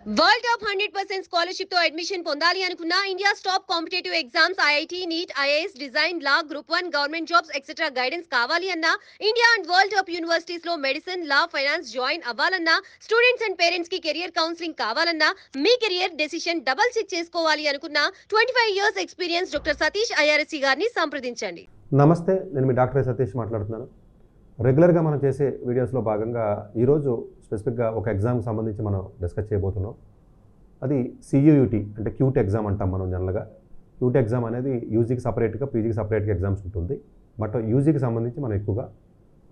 World top 100% scholarship తో admission పొందాలి అనుకున్న India's top competitive exams IIT NEET IAS design law group 1 government jobs etcetera guidance కావాలి అన్న India and world top universities లో medicine law finance join అవ్వాలన్నా students and parents కి career counselling కావాలన్నా మీ కెరియర్ డెసిషన్ డబుల్ చెక్ చేసుకోవాలి అనుకున్న 25 years experience doctor Satish IRSC గారిని సంప్రదించండి. నమస్తే, నేను మీ డాక్టర్ సతీష్ మాట్లాడుతున్నాను. రెగ్యులర్గా మనం చేసే వీడియోస్లో భాగంగా ఈరోజు స్పెసిఫిక్గా ఒక ఎగ్జామ్కి సంబంధించి మనం డిస్కస్ చేయబోతున్నాం. అది సియూయూటీ అంటే క్యూట్ ఎగ్జామ్ అంటాం మనం జనరల్గా. క్యూట్ ఎగ్జామ్ అనేది యూజీకి సపరేట్గా పీజీకి సపరేట్గా ఎగ్జామ్స్ ఉంటుంది. బట్ యూజీకి సంబంధించి మనం ఎక్కువగా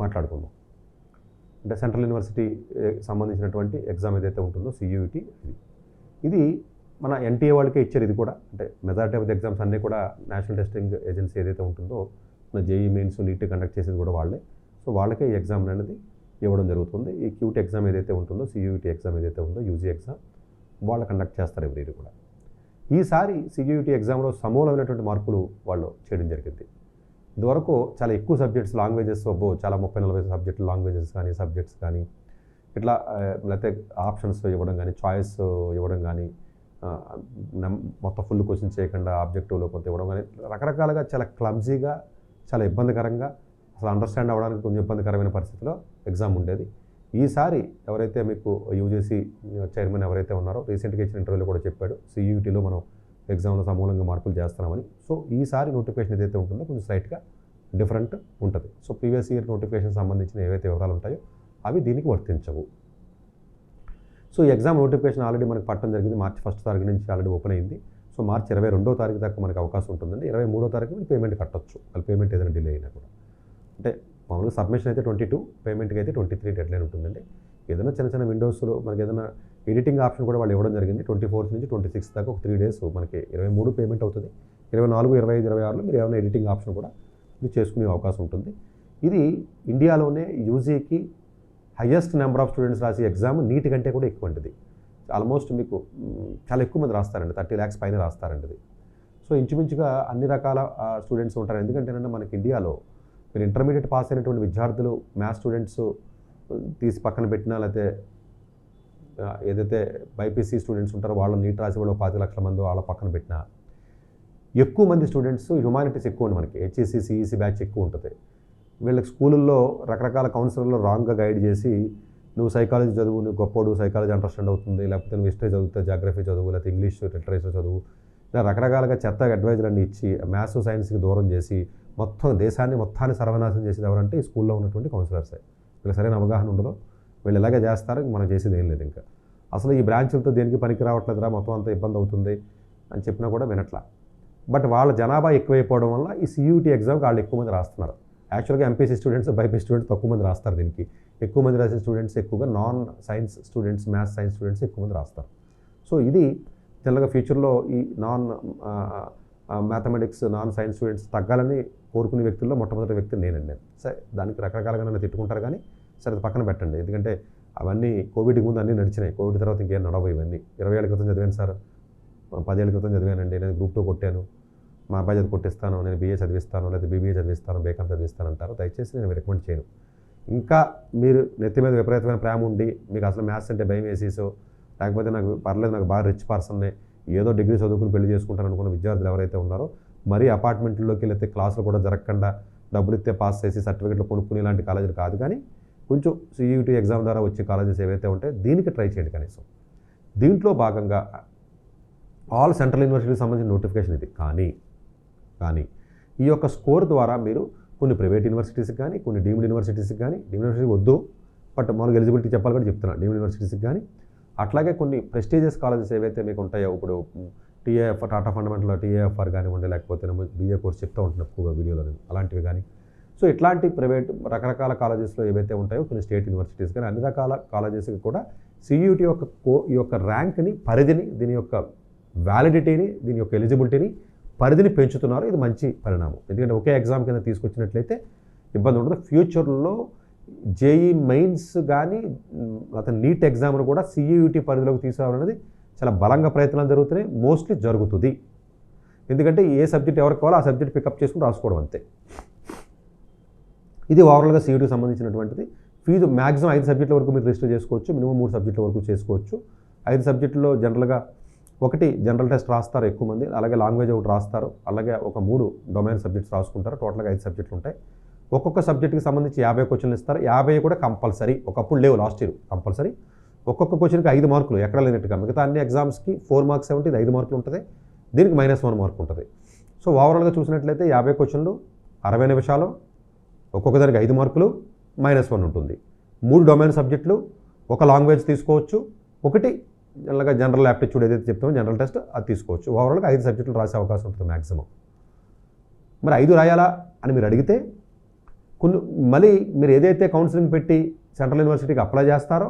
మాట్లాడుకుందాం. అంటే సెంట్రల్ యూనివర్సిటీ సంబంధించినటువంటి ఎగ్జామ్ ఏదైతే ఉంటుందో సియూయూటీ, ఇది మన ఎన్టీఏ వాళ్ళకే ఇచ్చారు. ఇది కూడా అంటే మెజారిటీ ఆఫ్ ది ఎగ్జామ్స్ అన్నీ కూడా నేషనల్ టెస్టింగ్ ఏజెన్సీ ఏదైతే ఉంటుందో మన జేఈ మెయిన్స్ నీట్ కండక్ట్ చేసేది కూడా వాళ్ళే. సో వాళ్ళకే ఈ ఎగ్జామ్ అనేది ఇవ్వడం జరుగుతుంది. ఈ క్యూట్ ఎగ్జామ్ ఏదైతే ఉంటుందో సియూయూటీ ఎగ్జామ్ ఏదైతే ఉందో యూజీ ఎగ్జామ్ వాళ్ళు కండక్ట్ చేస్తారు ఎవ్రీ ఇయర్ కూడా. ఈసారి సియూయూటీ ఎగ్జామ్లో సమూలమైనటువంటి మార్పులు వాళ్ళు చేయడం జరిగింది. ఇదివరకు చాలా ఎక్కువ సబ్జెక్ట్స్ లాంగ్వేజెస్ చాలా 30-40 సబ్జెక్టులు లాంగ్వేజెస్ కానీ సబ్జెక్ట్స్ కానీ ఇట్లా లేకపోతే ఆప్షన్స్ ఇవ్వడం కానీ చాయిస్ ఇవ్వడం కానీ మొత్తం ఫుల్ క్వశ్చన్ చేయకుండా ఆబ్జెక్టివ్లో కొంత ఇవ్వడం కానీ రకరకాలుగా చాలా క్లమ్జీగా చాలా ఇబ్బందికరంగా అసలు అండర్స్టాండ్ అవ్వడానికి కొంచెం ఇబ్బందికరమైన పరిస్థితిలో ఎగ్జామ్ ఉండేది. ఈసారి ఎవరైతే మీకు యూజీసీ చైర్మన్ ఎవరైతే ఉన్నారో రీసెంట్గా ఇచ్చిన ఇంటర్వ్యూలో కూడా చెప్పాడు, సియూటీలో మనం ఎగ్జామ్లో సమూలంగా మార్పులు చేస్తున్నామని. సో ఈసారి నోటిఫికేషన్ ఏదైతే ఉంటుందో కొంచెం స్లైట్గా డిఫరెంట్ ఉంటుంది. సో ప్రీవియస్ ఇయర్ నోటిఫికేషన్ సంబంధించిన ఏవైతే వివరాలు ఉంటాయో అవి దీనికి వర్తించవు. సో ఈ ఎగ్జామ్ నోటిఫికేషన్ ఆల్రెడీ మనకు పట్టడం జరిగింది. మార్చి 1వ తారీఖు నుంచి ఆల్రెడీ ఓపెన్ అయింది. సో మార్చి 22వ తారీఖు దాకా మనకు అవకాశం ఉంటుందండి. 23వ తారీఖు మీరు పేమెంట్ కట్టొచ్చు. వాళ్ళు పేమెంట్ ఏదైనా డిలే అయినా కూడా. అంటే మామూలుగా సబ్మిషన్ అయితే 22, పేమెంట్కి అయితే 23 డెడ్లైన్ ఉంటుందండి. ఏదైనా చిన్న చిన్న విండోస్లో మనకి ఏదైనా ఎడిటింగ్ ఆప్షన్ కూడా వాళ్ళు ఇవ్వడం జరిగింది. 24 నుంచి 26 దాకా ఒక 3 డేస్ మనకి 23 పేమెంట్ అవుతుంది. 24, 25, 26లో మీరు ఏమైనా ఎడిటింగ్ ఆప్షన్ కూడా మీరు చేసుకునే అవకాశం ఉంటుంది. ఇది ఇండియాలోనే యూజీకి హయ్యెస్ట్ నెంబర్ ఆఫ్ స్టూడెంట్స్ రాసే ఎగ్జామ్ నీట్ కంటే కూడా ఎక్కువ ఉంటుంది. ఆల్మోస్ట్ మీకు చాలా ఎక్కువ మంది రాస్తారండి, 30 lakhs పైన రాస్తారండి ఇది. సో ఇంచుమించుగా అన్ని రకాల స్టూడెంట్స్ ఉంటారు. ఎందుకంటే మనకి ఇండియాలో మీరు ఇంటర్మీడియట్ పాస్ అయినటువంటి విద్యార్థులు మ్యాథ్స్ స్టూడెంట్స్ తీసి పక్కన పెట్టినా, లేకపోతే ఏదైతే బైపీసీ స్టూడెంట్స్ ఉంటారో వాళ్ళు నీట్ రాసి వాళ్ళు 10 లక్షల మంది వాళ్ళ పక్కన పెట్టినా ఎక్కువ మంది స్టూడెంట్స్ హ్యుమానిటీస్ ఎక్కువ ఉంది. మనకి హెచ్ఈసీ సిఈసీ బ్యాచ్ ఎక్కువ ఉంటుంది. వీళ్ళకి స్కూళ్ళల్లో రకరకాల కౌన్సిలర్లు రాంగ్గా గైడ్ చేసి నువ్వు సైకాలజీ చదువు, నువ్వు గొప్పోడు సైకాలజీ అండర్స్టాండ్ అవుతుంది, లేకపోతే నువ్వు హిస్టరీ చదివితే జాగ్రఫీ చదువు, లేకపోతే ఇంగ్లీష్ లిటరేచర్ చదువు, ఇలా రకరకాలుగా చెత్త అడ్వైజర్లన్నీ ఇచ్చి మ్యాథ్స్ సైన్స్కి దూరం చేసి మొత్తం దేశాన్ని మొత్తాన్ని సర్వనాశనం చేసేది ఎవరంటే ఈ స్కూల్లో ఉన్నటువంటి కౌన్సిలర్సే. వీళ్ళకి సరైన అవగాహన ఉండదు. వీళ్ళు ఇలాగే చేస్తారు, మనం చేసేది ఏం లేదు. ఇంకా అసలు ఈ బ్రాంచులతో దేనికి పనికి రావట్లేదురా, మొత్తం అంతా ఇబ్బంది అవుతుంది అని చెప్పినా కూడా వినట్లా. బట్ వాళ్ళ జనాభా ఎక్కువైపోవడం వల్ల ఈ సియూటీ ఎగ్జామ్కి వాళ్ళు ఎక్కువ మంది రాస్తున్నారు. యాక్చువల్గా ఎంపీసీ స్టూడెంట్స్ బైపీసీ స్టూడెంట్స్ తక్కువ మంది రాస్తారు. దీనికి ఎక్కువ మంది రాసే స్టూడెంట్స్ ఎక్కువగా non science students, maths science students ఎక్కువ మంది రాస్తారు. సో ఇది జనరల్గా ఫ్యూచర్లో ఈ non mathematics non science students తగ్గాలని కోరుకునే వ్యక్తుల్లో మొట్టమొదటి వ్యక్తి నేనండి. సరే దానికి రకరకాలుగా నన్ను తిట్టుకుంటారు కానీ సరే అది పక్కన పెట్టండి. ఎందుకంటే అవన్నీ కోవిడ్కి ముందు అన్నీ నడిచినాయి. కోవిడ్ తర్వాత ఇంకేం నడవు. ఇవన్నీ 20 ఏళ్ళ క్రితం చదివాను సార్, 10 ఏళ్ళ క్రితం చదివానండి, నేను గ్రూప్ 2 కొట్టాను, మా అబ్బాయి చదివి కొట్టిస్తాను, నేను BA చదివిస్తాను, లేదా BBA చదివిస్తాను, బీకామ్ చదివిస్తాను అంటారు. దయచేసి నేను రికమెండ్ చేయను. ఇంకా మీరు నెత్తి మీద విపరీతమైన ప్రేమ ఉండి మీకు అసలు మ్యాథ్స్ అంటే భయం వేసేసో, లేకపోతే నాకు పర్లేదు, నాకు బాగా రిచ్ పర్సన్నే, ఏదో డిగ్రీ చదువుకుని పెళ్లి చేసుకుంటాను అనుకున్న విద్యార్థులు ఎవరైతే ఉన్నారో మరీ అపార్ట్మెంట్లోకి వెళ్తే క్లాసులు కూడా జరగకుండా డబ్బులు ఇస్తే పాస్ చేసి సర్టిఫికెట్లు కొనుక్కుని ఇలాంటి కాలేజీలు కాదు. కానీ కొంచెం సియూటీ ఎగ్జామ్ ద్వారా వచ్చే కాలేజెస్ ఏవైతే ఉంటాయో దీనికి ట్రై చేయండి కనీసం. దీంట్లో భాగంగా ఆల్ సెంట్రల్ యూనివర్సిటీకి సంబంధించిన నోటిఫికేషన్ ఇది. కానీ ఈ యొక్క స్కోర్ ద్వారా మీరు కొన్ని ప్రైవేట్ యూనివర్సిటీస్కి కానీ, కొన్ని డీమ్డ్ యూనివర్సిటీస్కి కానీ, డీమ్డ్ యూనివర్సిటీ వద్దు బట్ మామూలుగా ఎలిజిబిలిటీ చెప్పాలి కూడా చెప్తున్నాను, డీమ్డ్ యూనివర్సిటీస్కి కానీ, అట్లాగే కొన్ని ప్రెస్టీజియస్ కాలేజెస్ ఏవైతే మీకు ఉంటాయో, ఇప్పుడు TAF టాటా ఫండమెంటల్ TAFR కానివ్వండి, లేకపోతే BA కోర్స్ చెప్తూ ఉంటున్నాను ఎక్కువగా వీడియోలో అలాంటివి కానీ. సో ఇట్లాంటి ప్రైవేట్ రకరకాల కాలేజెస్లో ఏవైతే ఉంటాయో కొన్ని స్టేట్ యూనివర్సిటీస్ కానీ అన్ని రకాల కాలేజెస్కి కూడా సియూటీ ఈ యొక్క ర్యాంక్ని, పరిధిని, దీని యొక్క వ్యాలిడిటీని, దీని యొక్క ఎలిజిబిలిటీని, పరిధిని పెంచుతున్నారు. ఇది మంచి పరిణామం. ఎందుకంటే ఒకే ఎగ్జామ్ కింద తీసుకొచ్చినట్లయితే ఇబ్బంది ఉండదు. ఫ్యూచర్లో జేఈ మెయిన్స్ కానీ అతని నీట్ ఎగ్జామ్ను కూడా సియూటీ పరిధిలోకి తీసుకురావాలనేది చాలా బలంగా ప్రయత్నాలు జరుగుతున్నాయి. మోస్ట్లీ జరుగుతుంది. ఎందుకంటే ఏ సబ్జెక్ట్ ఎవరికి కావాలో ఆ సబ్జెక్ట్ పికప్ చేసుకుని రాసుకోవడం అంతే. ఇది ఓవరాల్గా సియూటీకి సంబంధించినటువంటిది. ఫీజు మ్యాక్సిమం 5 సబ్జెక్టుల వరకు మీరు రిజిస్టర్ చేసుకోవచ్చు, మినిమం 3 సబ్జెక్టుల వరకు చేసుకోవచ్చు. 5 సబ్జెక్టుల్లో జనరల్గా ఒకటి జనరల్ టెస్ట్ రాస్తారు ఎక్కువ మంది, అలాగే లాంగ్వేజ్ ఒకటి రాస్తారు, అలాగే ఒక 3 డొమైన్ సబ్జెక్ట్స్ రాసుకుంటారు. టోటల్గా 5 సబ్జెక్టులు ఉంటాయి. ఒక్కొక్క సబ్జెక్ట్కి సంబంధించి 50 క్వశ్చన్లు ఇస్తారు. 50 కూడా కంపల్సరీ, ఒకప్పుడు లేవు, లాస్ట్ ఇయర్ కంపల్సరీ. ఒక్కొక్క క్వశ్చన్కి 5 మార్కులు ఎక్కడ లేనట్టుగా. మిగతా అన్ని ఎగ్జామ్స్కి 4 మార్క్స్ ఉంటుంది, 5 మార్కులు ఉంటుంది, దీనికి -1 మార్క్ ఉంటుంది. సో ఓవరాల్గా చూసినట్లయితే 50 క్వశ్చన్లు 60 నిమిషాలు, ఒక్కొక్క దానికి 5 మార్కులు, -1 ఉంటుంది. 3 డొమైన్ సబ్జెక్టులు, ఒక లాంగ్వేజ్ తీసుకోవచ్చు, ఒకటి జనరల్గా జనరల్ యాప్టిట్యూడ్ ఏదైతే చెప్తామో జనరల్ టెస్ట్ అది తీసుకోవచ్చు. ఓవరాల్గా 5 సబ్జెక్టులు రాసే అవకాశం ఉంటుంది మ్యాక్సిమం. మరి 5 రాయాలా అని మీరు అడిగితే మళ్ళీ మీరు ఏదైతే కౌన్సిలింగ్ పెట్టి సెంట్రల్ యూనివర్సిటీకి అప్లై చేస్తారో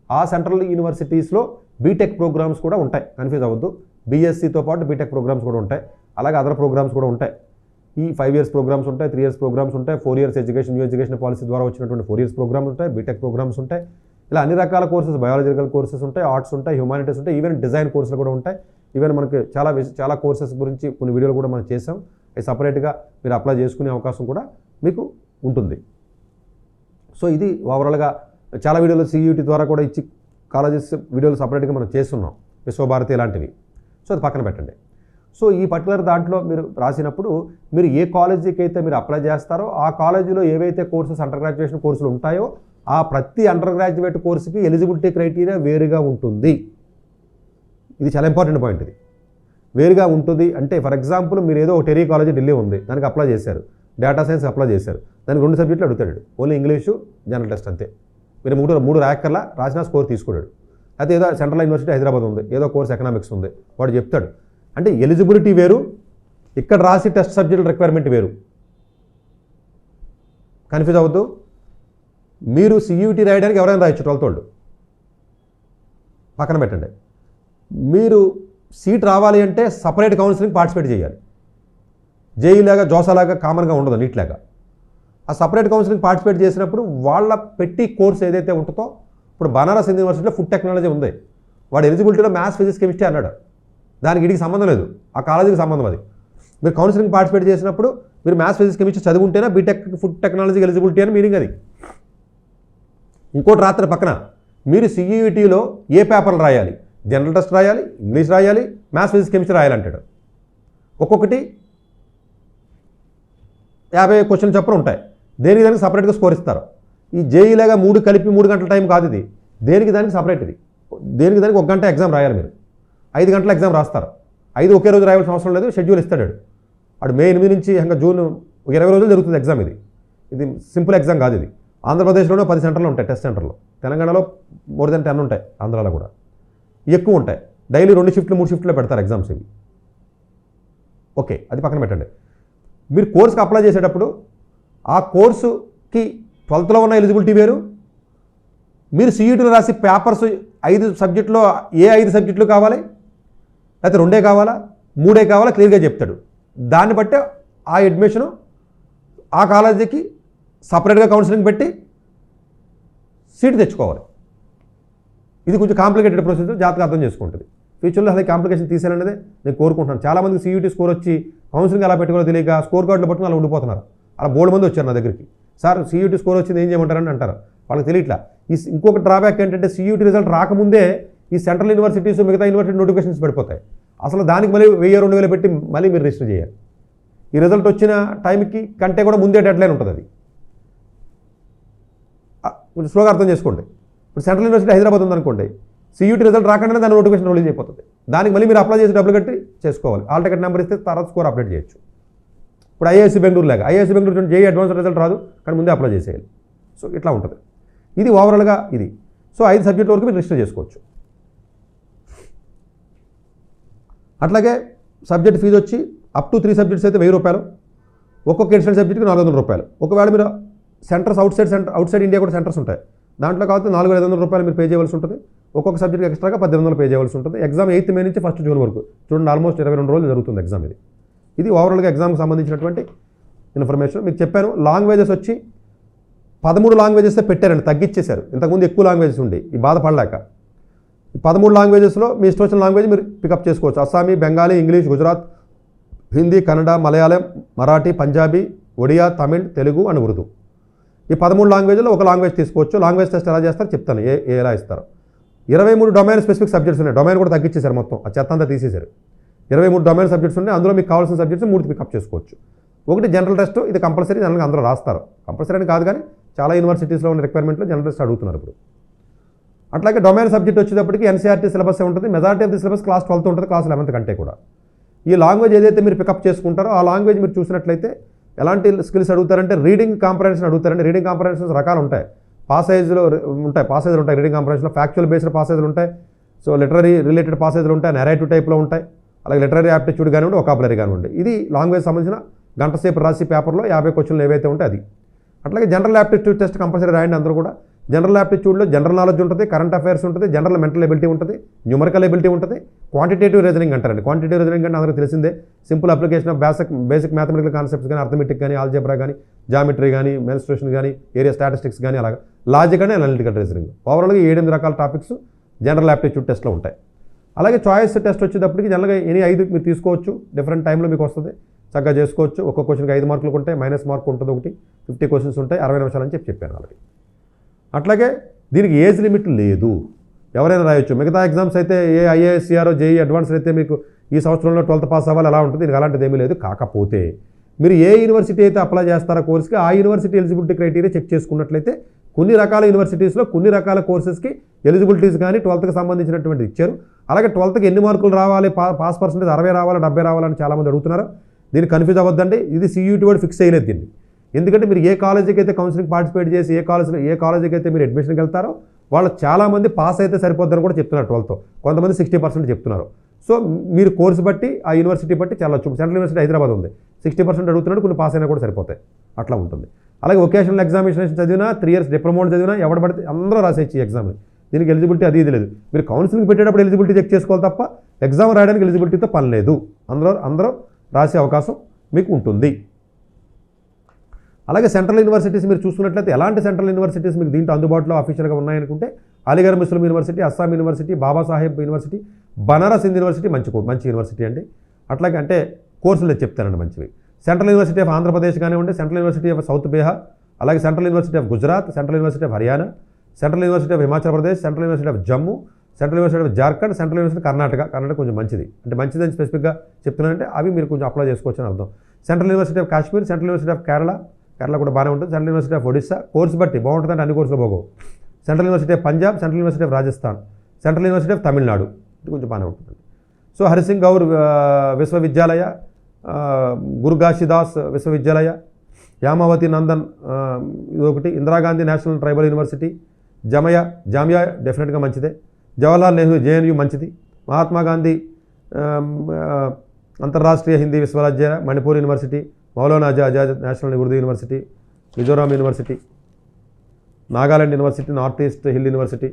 ఆ సెంట్రల్ యూనివర్సిటీస్లో బీటెక్ ప్రోగ్రామ్స్ కూడా ఉంటాయి, కన్ఫ్యూజ్ అవ్వద్దు. బీఎస్సీతో పాటు బీటెక్ ప్రోగ్రామ్స్ కూడా ఉంటాయి, అలాగే అదర్ ప్రోగ్రామ్స్ కూడా ఉంటాయి. ఈ 5 ఇయర్స్ ప్రోగ్రామ్స్ ఉంటాయి, 3 ఇయర్స్ ప్రోగ్రామ్స్ ఉంటాయి, 4 years education new education policy ద్వారా వచ్చినటువంటి 4 ఇయర్స్ ప్రోగ్రామ్స్ ఉంటాయి, బీటెక్ ప్రోగ్రామ్స్ ఉంటాయి. ఇలా అన్ని రకాల కోర్సెస్, బయాలజికల్ కోర్సెస్ ఉంటాయి, ఆర్ట్స్ ఉంటాయి, హ్యూమానిటీస్ ఉంటాయి, ఈవెన్ డిజైన్ కోర్సులు కూడా ఉంటాయి. ఈవెన్ మనకి చాలా కోర్సెస్ గురించి కొన్ని వీడియోలు కూడా మనం చేసాం. అవి సపరేట్గా మీరు అప్లై చేసుకునే అవకాశం కూడా మీకు ఉంటుంది. సో ఇది ఓవరాల్గా చాలా వీడియోలు సియూటీ ద్వారా కూడా ఇచ్చి కాలేజెస్ వీడియోలు సపరేట్గా మనం చేస్తున్నాం, విశ్వభారతి ఇలాంటివి. సో అది పక్కన పెట్టండి. సో ఈ పర్టికులర్ దాంట్లో మీరు రాసినప్పుడు మీరు ఏ కాలేజీకి అయితే మీరు అప్లై చేస్తారో ఆ కాలేజీలో ఏవైతే కోర్సెస్ అండర్ గ్రాడ్యుయేషన్ కోర్సులు ఉంటాయో ఆ ప్రతి అండర్ గ్రాడ్యుయేట్ కోర్సుకి ఎలిజిబిలిటీ క్రైటీరియా వేరుగా ఉంటుంది. ఇది చాలా ఇంపార్టెంట్ పాయింట్. ఇది వేరుగా ఉంటుంది అంటే ఫర్ ఎగ్జాంపుల్ మీరు ఏదో ఒక టెరీ కాలేజీ ఢిల్లీ ఉంది, దానికి అప్లై చేశారు, డేటా సైన్స్ అప్లై చేశారు, దానికి 2 సబ్జెక్టులు అడుగుతాడు, ఓన్లీ ఇంగ్లీషు జనరల్ టెస్ట్ అంతే. మీరు 3 ర్యాకర్లా రాసిన స్కోర్ తీసుకున్నాడు. అయితే ఏదో సెంట్రల్ యూనివర్సిటీ హైదరాబాద్ ఉంది, ఏదో కోర్స్ ఎకనామిక్స్ ఉంది, వాడు చెప్తాడు. అంటే ఎలిజిబిలిటీ వేరు, ఇక్కడ రాసి టెస్ట్ సబ్జెక్ట్ రిక్వైర్మెంట్ వేరు. కన్ఫ్యూజ్ అవ్వద్దు. మీరు సియూటీ రాయడానికి ఎవరైనా రాయొచ్చు, 12th వాళ్ళు పక్కన పెట్టండి. మీరు సీట్ రావాలి అంటే సపరేట్ కౌన్సిలింగ్ పార్టిసిపేట్ చేయాలి. జేఈలాగా జోసాలాగా కామన్గా ఉండదు, నీట్లాగా. ఆ సపరేట్ కౌన్సిలింగ్ పార్టిసిపేట్ చేసినప్పుడు వాళ్ళ పెట్టి కోర్స్ ఏదైతే ఉంటుందో, ఇప్పుడు బనారస్ యూనివర్సిటీలో ఫుడ్ టెక్నాలజీ ఉంది, వాడు ఎలిజిబిలిటీలో మ్యాథ్స్ ఫిజిక్స్ కెమిస్ట్రీ అన్నాడు, దానికి వీడికి సంబంధం లేదు, ఆ కాలేజీకి సంబంధం అది. మీరు కౌన్సిలింగ్ పార్టిసిపేట్ చేసినప్పుడు మీరు మ్యాథ్స్ ఫిజిక్స్ కెమిస్ట్రీ చదువుంటేనే బీటెక్ ఫుడ్ టెక్నాలజీ ఎలిజిబిలిటీ అని మీనింగ్ అది. ఇంకోటి రాత్రి పక్కన మీరు సిఈటీలో ఏ పేపర్లు రాయాలి, జనరల్ టెస్ట్ రాయాలి, ఇంగ్లీష్ రాయాలి, మ్యాథ్స్ ఫిజిక్స్ కెమిస్ట్రీ రాయాలంటాడు. ఒక్కొక్కటి 50 క్వశ్చన్లు చొప్పున ఉంటాయి, దేనికి దానికి సపరేట్గా స్కోర్ ఇస్తారు. ఈ జేఈలాగా 3 కలిపి 3 గంటల టైం కాదు ఇది, దేనికి దానికి సపరేట్. ఇది దేనికి దానికి 1 గంట ఎగ్జామ్ రాయాలి. మీరు 5 గంటల ఎగ్జామ్ రాస్తారు. 5 ఒకే రోజు రాయాల్సిన అవసరం లేదు, షెడ్యూల్ ఇస్తాడు. అటు మే 8 నుంచి ఇంకా జూన్ 20 రోజులు జరుగుతుంది ఎగ్జామ్. ఇది సింపుల్ ఎగ్జామ్ కాదు. ఇది ఆంధ్రప్రదేశ్లోనే 10 సెంటర్లు ఉంటాయి టెస్ట్ సెంటర్లో, తెలంగాణలో మోర్ దెన్ 10 ఉంటాయి, ఆంధ్రాలో కూడా ఎక్కువ ఉంటాయి. డైలీ 2 షిఫ్ట్లు 3 షిఫ్ట్లో పెడతారు ఎగ్జామ్స్ ఇవి. ఓకే, అది పక్కన పెట్టండి. మీరు కోర్సుకి అప్లై చేసేటప్పుడు ఆ కోర్సుకి 12th ఉన్న ఎలిజిబిలిటీ వేరు, మీరు సిఈటీలో రాసి పేపర్స్ 5 సబ్జెక్టులో ఏ 5 సబ్జెక్టులు కావాలి, లేకపోతే 2 కావాలా 3 కావాలా క్లియర్గా చెప్తాడు. దాన్ని బట్టి ఆ అడ్మిషను ఆ కాలేజీకి సపరేట్గా కౌన్సిలింగ్ పెట్టి సీట్ తెచ్చుకోవాలి. ఇది కొంచెం కాంప్లికేటెడ్ ప్రొసీజర్, జాగ్రత్తగా అర్థం చేసుకుంటుంది. ఫ్యూచర్లో అసలు కాంప్లికేషన్ తీసేయాలనేది నేను కోరుకుంటున్నాను. చాలామంది సియూటీ స్కోర్ వచ్చి కౌన్సిలింగ్ ఎలా పెట్టుకోవాలో తెలియక స్కోర్ కార్డులు పట్టుకుని అలా ఉండిపోతున్నారు. అలా బోల్డ్ మంది వచ్చారు నా దగ్గరికి, సార్ సియూటీ స్కోర్ వచ్చింది ఏం చేయమంటారని అంటారు. వాళ్ళకి తెలియట్లా. ఇంకొక డ్రాబ్యాక్ ఏంటంటే సియూటీ రిజల్ట్ రాకముందే ఈ సెంట్రల్ యూనివర్సిటీస్ మిగతా యూనివర్సిటీ నోటిఫికేషన్స్ పడిపోతాయి. అసలు దానికి మళ్ళీ 1000-2000 పెట్టి మళ్ళీ మీరు రిజిస్టర్ చేయాలి. ఈ రిజల్ట్ వచ్చిన టైంకి కంటే కూడా ముందే డెడ్లైన్ ఉంటుంది. అది కొంచెం స్లోగా అర్థం చేసుకోండి. ఇప్పుడు సెంట్రల్ యూనివర్సిటీ హైదరాబాద్ ఉందనుకోండి, సియూటీ రిజల్ట్ రాకుండానే దాని నోటిఫికేషన్ రిలీజ్ అయిపోతుంది. దానికి మళ్ళీ మీరు అప్లై చేసి డబ్బులు కట్టి చేసుకోవాలి. ఆల్ టికెట్ నెంబర్ ఇస్తే తర్వాత స్కోర్ అప్డేట్ చేయొచ్చు. ఇప్పుడు ఐఐఎస్సీ బెంగళూరు లాగా, ఐఐఎస్సీ బెంగళూరు జేఈ అడ్వాన్స్ రిజల్ట్ రాదు, కానీ ముందే అప్లై చేసేయాలి. సో ఇట్లా ఉంటుంది. ఇది ఓవరాల్గా ఇది. సో 5 సబ్జెక్టుల వరకు మీరు రిజిస్టర్ చేసుకోవచ్చు. అట్లాగే సబ్జెక్ట్ ఫీజు వచ్చి అప్ టు 3 సబ్జెక్ట్స్ అయితే 1000 రూపాయలు, ఒక్కొక్క ఎడిషనల్ సబ్జెక్ట్కి 400 రూపాయలు. ఒకవేళ మీరు సెంటర్స్ అవుట్ సైడ్ ఇండియా కూడా సెంటర్స్ ఉంటాయి, దాంట్లో కాబట్టి 4500 రూపాయలు మీరు పే చేయవలసి ఉంటుంది. ఒక్కొక్క సబ్జెక్ట్ ఎక్స్ట్రాగా 1800 పే చేయవలసి ఉంటుంది. ఎగ్జామ్ 8th మే నుంచి 1st జూన్ వరకు చూడండి, ఆల్మోస్ట్ 22 రోజులు జరుగుతుంది ఎగ్జామ్. ఇది ఓవరాల్గా ఎగ్జామ్కి సంబంధించినటువంటి ఇన్ఫర్మేషన్. మీకు చెప్పాను లాంగ్వేజెస్ వచ్చి 13 లాంగ్వేజెస్ పెట్టారండి, తగ్గించేశారు. ఇంతకుముందు ఎక్కువ లాంగ్వేజెస్ ఉండి ఈ బాధపడలేక 13 లాంగ్వేజెస్లో మీ ఇష్టం వచ్చిన లాంగ్వేజ్ మీరు పికప్ చేసుకోవచ్చు. Assamese, Bengali, English, Gujarat, Hindi, Kannada, Malayalam, Marathi, Punjabi, Odia, Tamil, Telugu and Urdu. ఈ 13 లాంగ్వేజ్లో ఒక లాంగ్వేజ్ తీసుకోవచ్చు. లాంగ్వేజ్ టెస్ట్ ఎలా చేస్తారో చెప్తాను, ఎలా ఇస్తారు. 23 డొమైన్ స్పెసిఫిక్ సబ్జెక్ట్స్ ఉన్నాయి. డొమైన్ కూడా తగ్గించేశారు, మొత్తం ఆ చెత్త అంతా తీసేశారు. 23 డొమైన్ సబ్జెక్ట్స్ ఉన్నాయి. అందులో మీకు కావాల్సిన సబ్జెక్ట్స్ 3 పికప్ చేసుకోవచ్చు. ఒకటి జనరల్ టెస్ట్, ఇది కంపల్సరీ, జనరల్గా అందరూ రాస్తారు. కంపల్సరీ అని కాదు కానీ చాలా యూనివర్సిటీస్లో ఉన్న రిక్వైర్మెంట్లో జనరల్ టెస్ట్ అడుగుతున్నారు ఇప్పుడు. అట్లాగే డొమైన్ సబ్జెక్ట్ వచ్చేటప్పటికి ఎన్సీఆర్టీ సిలబస్ ఉంటుంది. Majority of the syllabus class 12 ఉంటుంది, క్లాస్ 11 కంటే కూడా. ఈ లాంగ్వేజ్ ఏదైతే మీరు పికప్ చేసుకుంటారో ఆ లాంగ్వేజ్ మీరు చూసినట్లయితే ఎలాంటి స్కిల్స్ అడుగుతారంటే రీడింగ్ కాంప్రహెన్షన్ అడుగుతారండి. రీడింగ్ కాంప్రహెన్షన్స్ రకాలు ఉంటాయి, పాసేజ్లు ఉంటాయి. రీడింగ్ కాంప్రహెన్షన్లో ఫ్యాక్చువల్ బేస్డ్ పాసేజ్లు ఉంటాయి, సో లిటరరీ రిలేటెడ్ పాసేజ్లు ఉంటాయి, నెరేటివ్ టైప్లో ఉంటాయి, అలాగే లిటరరీ యాప్టిట్యూడ్ కానివ్వండి, వొకాబులరీ కానివ్వండి. ఇది లాంగ్వేజ్ సంబంధించిన గంట సేపు రాసి పేపర్లో 50 క్వశ్చన్లు ఏవైతే ఉంటాయి అది. అట్లాగే జనరల్ యాప్టిట్యూడ్ టెస్ట్ కంపల్సరీ రాయండి అందరూ కూడా. జనరల్ యాప్టిట్యూడ్లో జనరల్ నాలెడ్జ్ ఉంటుంది, కరెంట్ అఫైర్స్ ఉంటుంది, జనరల్ మెంటల్ ఎబిలిటీ ఉంటుంది, న్యూమరికల్ ఎబిలిటీ ఉంటుంది, క్వాంటిటేటివ్ రీజనింగ్ అంటారండి. క్వాంటిటేటివ్ రీజనింగ్ అంటే అందరికీ తెలిసిందే, simple application of basic mathematical concepts కానీ, అర్థమెటిక్ కానీ, ఆల్జెబ్రా కానీ, జామెట్రీ కానీ, మెన్స్ట్రుయేషన్ కానీ, ఏరియా స్టాటిస్టిక్స్ కానీ, అలాగా లాజిక్ అని అనలిటికల్ రీజనింగ్. ఓవరాల్గా 7 రకాల టాపిక్స్ జనరల్ యాప్టిట్యూడ్ టెస్ట్లో ఉంటాయి. అలాగే చాయిస్ టెస్ట్ వచ్చేటప్పటికి జనరల్గా ఎనీ 5 మీరు తీసుకోవచ్చు, డిఫరెంట్ టైంలో మీకు వస్తుంది, చక్కగా చేసుకోవచ్చు. ఒక్కొక్క క్వశ్చన్కి 5 మార్కులు ఉంటాయి, మైనస్ మార్క్ ఉంటుంది ఒకటి, 50 క్వశ్చన్స్ ఉంటాయి, 60 నిమిషాలు అని చెప్పాను ఆల్రెడీ. అట్లాగే దీనికి ఏజ్ లిమిట్ లేదు, ఎవరైనా రాయొచ్చు. మిగతా ఎగ్జామ్స్ అయితే ఏ ఐఏఎస్, సిఆర్ఓ, జేఈ అడ్వాన్స్డ్ అయితే మీకు ఈ సంవత్సరంలో 12th పాస్ అవ్వాలి అలా ఉంటుంది. దీనికి అలాంటిది ఏమీ లేదు. కాకపోతే మీరు ఏ యూనివర్సిటీ అయితే అప్లై చేస్తారో కోర్స్కి ఆ యూనివర్సిటీ ఎలిజిబిలిటీ క్రైటీరియా చెక్ చేసుకున్నట్లయితే కొన్ని రకాల యూనివర్సిటీస్లో కొన్ని రకాల కోర్సెస్కి ఎలిజిబిలిటీస్ కానీ 12th సంబంధించినటువంటి ఇచ్చారు. అలాగే 12th ఎన్ని మార్కులు రావాలి, పాస్ పర్సెంటేజ్ 60 రావాలి, 70 రావాలని చాలామంది అడుగుతున్నారు. దీన్ని కన్ఫ్యూజ్ అవ్వద్దండి. ఇది CUET వాడు ఫిక్స్ చేయలేదు దీన్ని. ఎందుకంటే మీరు ఏ కాలేజీకి అయితే కౌన్సిలింగ్ పార్టిసిపేట్ చేసి ఏ కాలేజీకి అయితే మీరు అడ్మిషన్కి వెళ్తారో వాళ్ళు చాలామంది పాస్ అయితే సరిపోద్దని కూడా చెప్తున్నారు 12th. కొంతమంది 60% చెప్తున్నారు. సో మీరు కోర్సు బట్టి ఆ యూనివర్సిటీ బట్టి చాలా సెంట్రల్ యూనివర్సిటీ హైదరాబాద్ ఉంది, 60% అడుగుతున్నాడు, కొన్ని పాస్ అయినా కూడా సరిపోతాయి, అట్లా ఉంటుంది. అలాగే వొకేషనల్ ఎగ్జామినేషన్ చదివినా, 3 years డిప్లొమా చదివినా ఎవడ పడితే అందరూ రాసేయచ్చు ఈ ఎగ్జామ్ని. దీనికి ఎలిజిబిలిటీ అది ఇది లేదు. మీరు కౌన్సిలింగ్ పెట్టేటప్పుడు ఎలిజిబిలిటీ చెక్ చేసుకోవాలి తప్ప ఎగ్జామ్ రాయడానికి ఎలిజిబిలిటీతో పని లేదు. అందరూ రాసే అవకాశం మీకు ఉంటుంది. అలాగే సెంట్రల్ యూనివర్సిటీస్ మీరు చూసుకున్నట్లయితే ఎలాంటి సెంట్రల్ యూనివర్సిటీస్ మీకు దీంట్లో అందుబాటులో అఫీషియల్గా ఉన్నాయనుకుంటే Aligarh Muslim university, Assam university, Babasaheb university, Banaras Hindu university మంచి యూనివర్సిటీ అండి. అట్లాగే అంటే కోర్సులు చెప్తానండి మంచివి. సెంట్రల్ యూనివర్సిటీ ఆఫ్ ఆంధ్రప్రదేశ్ కానివ్వండి, central university of south Bihar, అలాగే central university of Gujarat, central university of Haryana, central university of Himachal Pradesh, central university of Jammu, central university of Jharkhand, central university Karnataka కొంచెం మంచిది. అంటే మంచిదని స్పెసిఫిక్గా చెప్తున్నానంటే అవి మీరు కొంచెం అప్లై చేసుకోవచ్చు అని అర్థం. Central university of Kashmir, central university of Kerala కూడా బాగానే ఉంటుంది. Central university of Odisha course బట్టి బాగుంటుందంటే అన్ని కోర్సులు బాగోవు. Central university of Punjab, central university of Rajasthan, central university of Tamil Nadu, ఇది కొంచెం బాగానే ఉంటుంది. సో హరిసింగ్ గౌర్ విశ్వవిద్యాలయ, గురు ఘాషిదాస్ విశ్వవిద్యాలయ, యామావతి నందన్ ఇది ఒకటి, Indira Gandhi national tribal university, Jamia డెఫినెట్గా మంచిదే, జవహర్లాల్ నెహ్రూ JNU మంచిది, మహాత్మా గాంధీ అంతర్రాష్ట్రీయ హిందీ విశ్వవిద్యాలయ, Manipur university, Maulana Azad national Urdu university, Mizoram university, Nagaland university, north east hill university,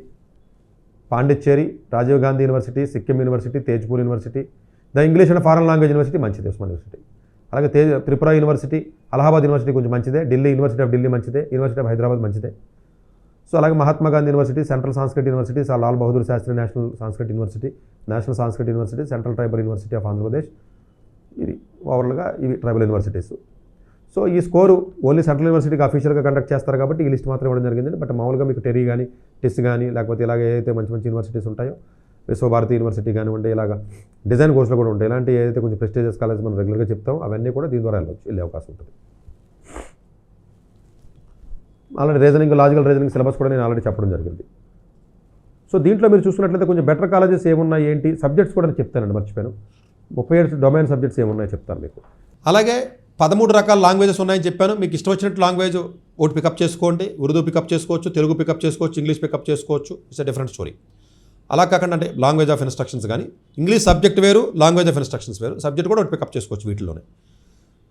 Pondicherry, Rajiv Gandhi university, Sikkim university, Tezpur university, the English and foreign language university మంచిది, ఉస్మాన్ యూనివర్సిటీ. అలాగే త్రిపుర యూనివర్సిటీ, అలహాబాద్ యూనివర్సిటీ కొంచెం మంచిదే, ఢిల్లీ యూనివర్సిటీ ఆఫ్ ఢిల్లీ మంచిదే, యూనివర్సిటీ ఆఫ్ హైదరాబాద్ మంచిదే. సో అలాగే Mahatma Gandhi university, central Sanskrit university, Lal Bahadur Sastry national Sanskrit university, national Sanskrit university, central tribal university of Andhra Pradesh, ఇది ఓవరాల్గా ఇవి ట్రైబల్ యూనివర్సిటీస్. సో ఈ స్కోరు ఓన్లీ సెంట్రల్ యూనివర్సిటీకి అఫీషియల్గా కండక్ట్ చేస్తారు కాబట్టి ఈ లిస్ట్ మాత్రం ఇవ్వడం జరిగింది. బట్ మామూలుగా మీకు టెరీ కానీ, టెస్ కానీ, లేకపోతే ఇలాగ ఏదైతే మంచి యూనివర్సిటీస్ ఉంటాయో, విశ్వభారతి యూనివర్సిటీ కానివ్వండి, ఇలాగ డిజైన్ కోర్సులు కూడా ఉంటాయి. ఇలాంటి ఏదైతే కొంచెం ప్రెస్టీజియస్ కాలేజ్ మనం రెగ్యులర్గా చెప్తాం అవన్నీ కూడా దీని ద్వారా వెళ్ళే అవకాశం ఉంటుంది. ఆల్రెడీ లాజికల్ రీజనింగ్ సిలబస్ కూడా నేను ఆల్రెడీ చెప్పడం జరిగింది. సో దీంట్లో మీరు చూసుకున్నట్లయితే కొంచెం బెటర్ కాలేజెస్ ఏమున్నాయి ఏంటి సబ్జెక్ట్స్ కూడా నేను చెప్తానండి, మర్చిపోయాను. 37 డొమైన్ సబ్జెక్ట్స్ ఏమున్నాయో చెప్తాను మీకు. అలాగే 13 రకాల లాంగ్వేజెస్ ఉన్నాయని చెప్పాను. మీకు ఇష్టం వచ్చినట్టు లాంగ్వేజ్ ఒకటి పికప్ చేసుకోండి. ఉర్దూ పికప్ చేసుకోవచ్చు, తెలుగు పికప్ చేసుకోవచ్చు, ఇంగ్లీష్ పికప్ చేసుకోవచ్చు. It's a different story. అలా కాకుండా అంటే లాంగ్వేజ్ ఆఫ్ ఇన్స్ట్రక్షన్స్ కానీ, ఇంగ్లీష్ సబ్జెక్ట్ వేరు, లాంగ్వేజ్ ఆఫ్ ఇన్స్ట్రక్షన్స్ వేరు, సబ్జెక్ట్ కూడా ఒకటి పికప్ చేసుకోవచ్చు వీటిలోనే.